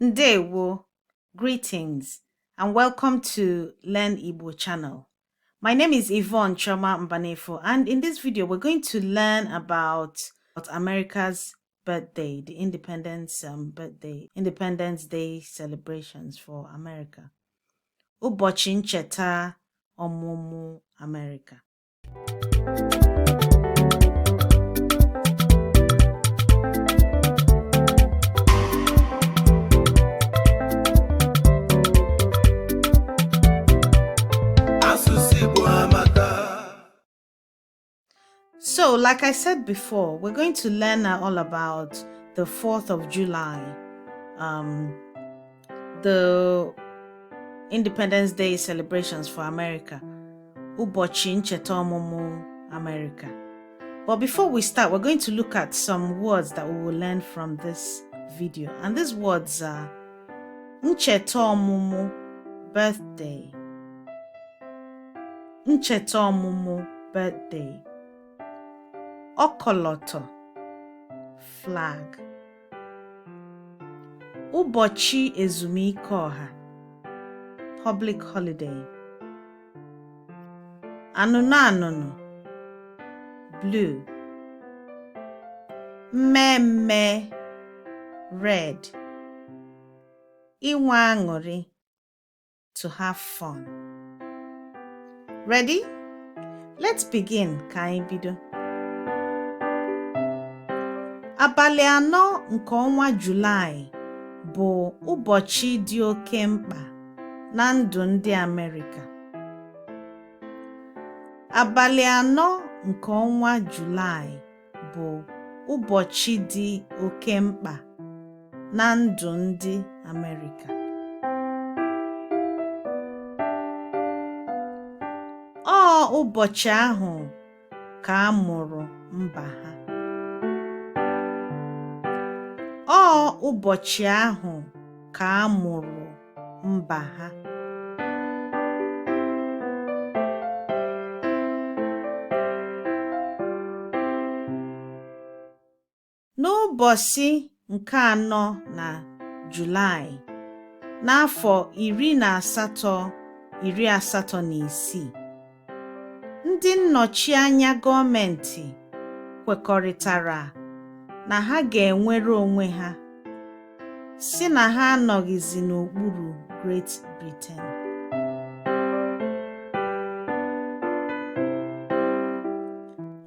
Ndewo, greetings, and welcome to Learn Igbo channel. My name is Yvonne Choma Mbanefo, and in this video, we're going to learn about America's birthday, the Independence Day celebrations for America. Ụbọchị Ncheta Omumu America. So, like I said before, we're going to learn all about the 4th of July, the Independence Day celebrations for America. Ụbọchị Ncheta Ọmụmụ America. But before we start, we're going to look at some words that we will learn from this video. And these words are Ncheta Ọmụmụ, birthday. Ncheta Ọmụmụ, birthday. Ọkọlọtọ, flag. Ụbọchị ezumike ọha, public holiday. Anụnụ anụnụ, blue. Mmemme, red. Inwe aṅụrị, to have fun. Ready? Let's begin. Ka anyị bido. Abalị anọ nke ọnwa Julaị bụ ụbọchị dị oke mkpa na ndụ ndị Amerịka. Abalị anọ nke ọnwa Julaị bụ ụbọchị dị oke mkpa na ndụ ndị Amerịka. Ọ ụbọchị ahụ ka a mụrụ mba ha. Ọ ụbọchị ahụ ka a mụrụ mba ha. N'ụbọchị nke anọ na Julaị, n'afọ 1886, ndị nnọchi anya gọọmenti kwekọrịtara na ha ga-enwere onwe ha, si na ha anọghịzi n'okpuru Great Britain.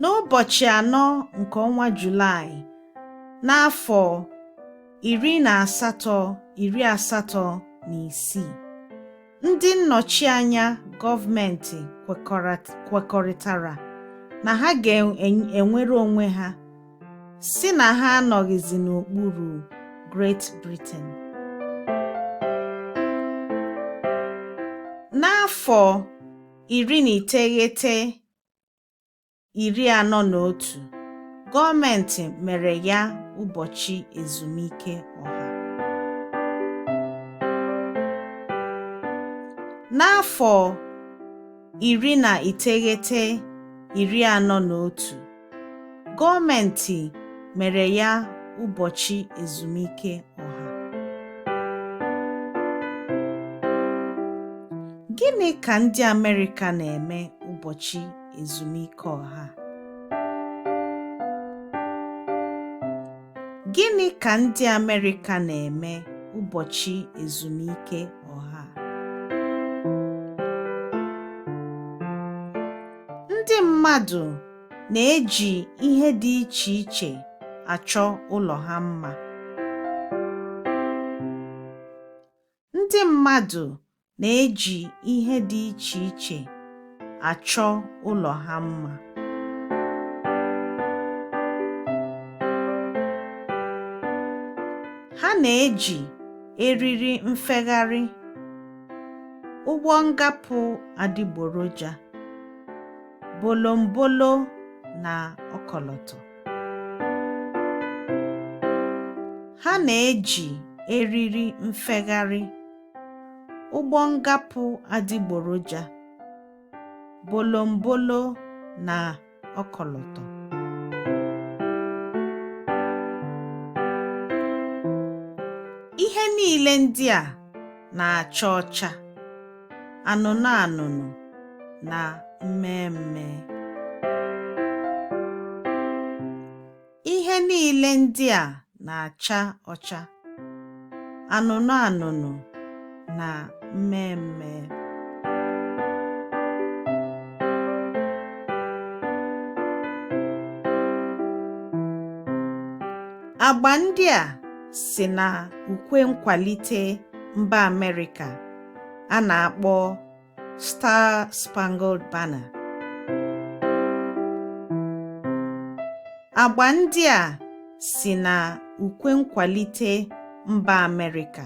N'ụbọchị anọ nke ọnwa Julaị, n'afọ 1886, ndị nnọchi anya gọọmenti kwekọrịtara na ha ga-enwere onwe ha, si na ha anọghịzi n'okpuru Great Britain. N'afọ 1941, gọọmenti mere ya ụbọchị ezumike ọha. N'afọ 1941, gọọmenti mere ya ụbọchị ezumike ọha. Gịnị ka ndị Amerịka na-eme ụbọchị ezumike ọha? Gịnị ka ndị Amerịka na-eme ụbọchị ezumike ọha? Ndị mmadụ na-eji ihe dị iche iche achọ ụlọ ha mma. Ndị mmadụ na-eji ihe dị iche iche achọ ụlọ ha mma. Ha na-eji eriri mfegharị, ụgbọ ngapụ adịgboroja, bolombolo na ọkọlọtọ. Ha na-eji eriri mfegharị, ụgbọ ngapụ adịgboroja, bolombolo na ọkọlọtọ. Ihe niile ndị a na-acha ọcha, anụnụ anụnụ na mmemme. Ihe niile ndị a na-acha ọcha, anụnụ anụnụ na mmemme. Agba ndị a si na ukwe nkwalite mba Amerịka a na-akpọ Star Spangled Banner. Agba ndị a si na ukwe nkwalite mba Amerịka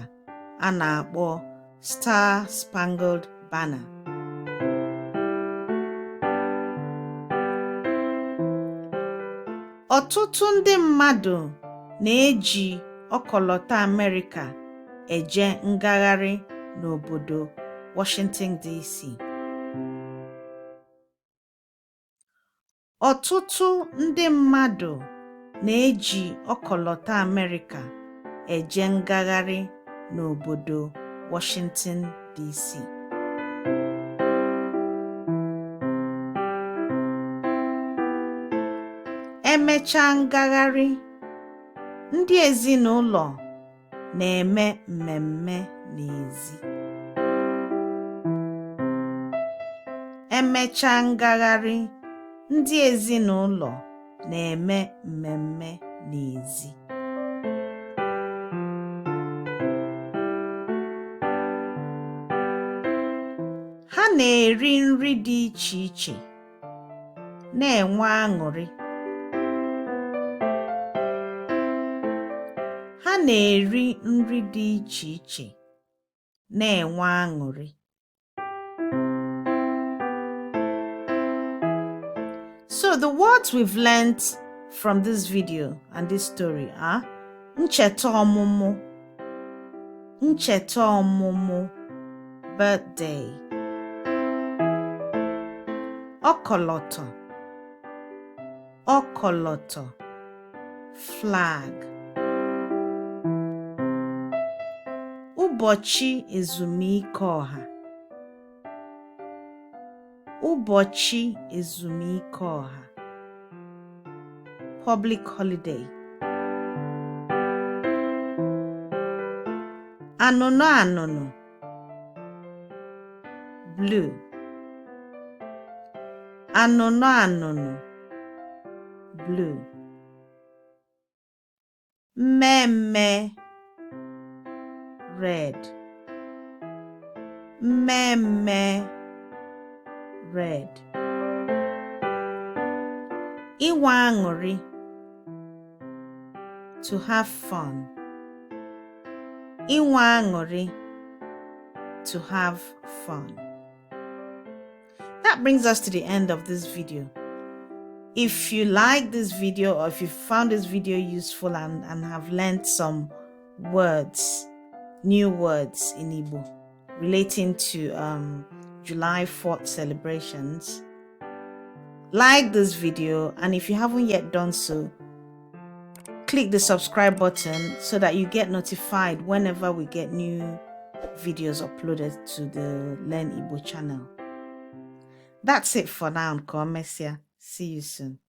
a na-akpọ Star Spangled Banner. Ọtụtụ ndị mmadụ na-eji ọkọlọtọ Amerịka eje ngagharị n'obodo Washington, D.C. Ọtụtụ ndị mmadụ na-eji ọkọlọtọ Amerịka eje ngagharị n'obodo Washington, D.C. Emechaa ngagharị, ndị ezinụlọ na-eme mmemme n'ezi. Emechaa ngagharị, ndị ezinụlọ na-eme mmemme n'ezi. Ha na-eri nri dị iche iche, na-enwe aṅụrị. Ha na-eri nri dị iche iche, na-enwe aṅụrị. So the words we've learned from this video and this story are Ncheta Omumu, Ncheta Omumu, birthday. Ọkọlọtọ, ọkọlọtọ, flag. Ụbọchị ezumike ọha, ụbọchị ezumike ọha, public holiday. Anụnụ anụnụ, blue. Anụnụ anụnụ, blue. Mmemme, red. Mmemme, red. Inwe aṅụrị, to have fun. Inwe aṅụrị, to have fun. That brings us to the end of this video. If you like this video, or if you found this video useful and have learned some words, new words in Igbo relating to July 4th celebrations, like this video, and if you haven't yet done so, click the subscribe button so that you get notified whenever we get new videos uploaded to the Learn Igbo channel. That's it for now. See you soon.